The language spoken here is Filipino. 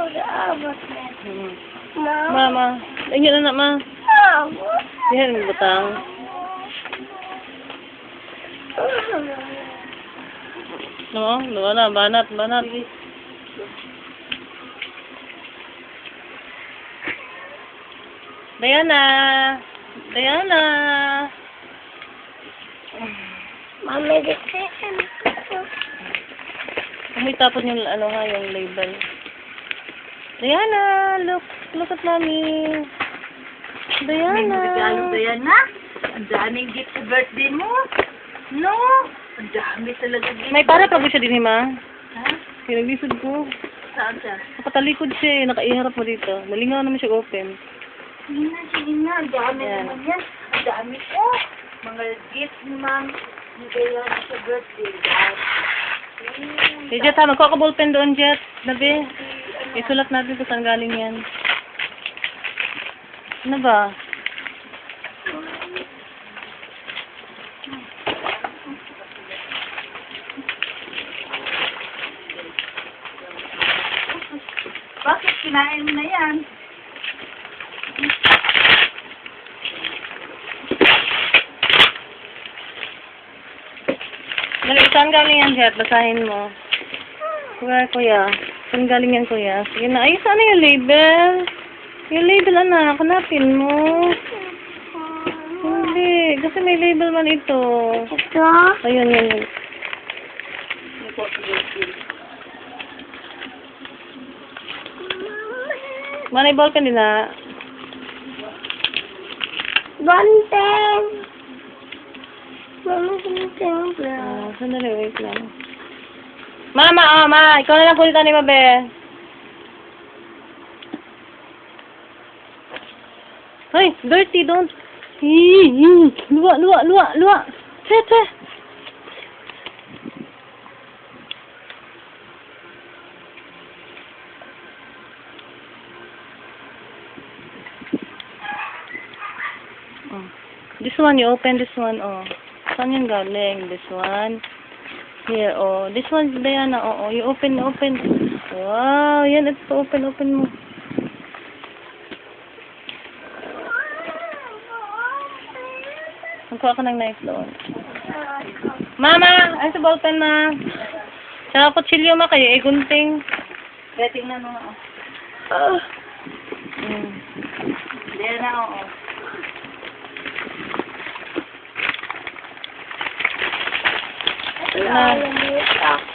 pag-aabot na. Mama, ayun na ma. Aabot. Yan ang butang. No, na, banat. Diana. Mami, dikrisan ko. May tapon yung yung label. Diana, look at mommy. Diana. Regalo ba yan, na? Ang daming gift sa birthday mo. No? Ang dami talaga gift. May para pa ba siya din, ma? Ha? Kinaglisod ko. Saan siya? Nakatalikod siya eh. Nakaiharap mo dito. Malingaw naman siya open. Sige na. Ang dami Yan. naman yan. Ang dami ko. Mga gift ni ma'am. Hindi kaya sa birthday. Hey, Jet ha. Magkuha ka ballpen doon, Jet. Nabi. Isulat natin kung saan galing yan. Ano ba? Bakit kinain mo na yan? Dali, saan galing yan, Jet? Basahin mo. Kuya. Saan galing yan, kuya? Sige na. Ay, saan yung label? Yung label, anak. Hanapin mo. Hindi. Kasi may label man ito. Ito? Ayun. Manay ball ka nila. Banteng. Mama, banteng ba? Sandali, wait lang. Mama, ma. Ikaw na lang kulitan ni Mabe. Ay, dirty, don't. Luwa. Che. Oh. This one, you open this one, oh. Saan yung galing? This one. Here, oh. This one's Diana, oh. You open. Wow, yan, ito, open mo. Magkuha ka ng knife doon. Mama! Ay, sa ballpen, ma. Sa kutsilyo, ma, kayo, gunting. Kaya tingnan mo. Diyan na, oo. Nalalamit ako.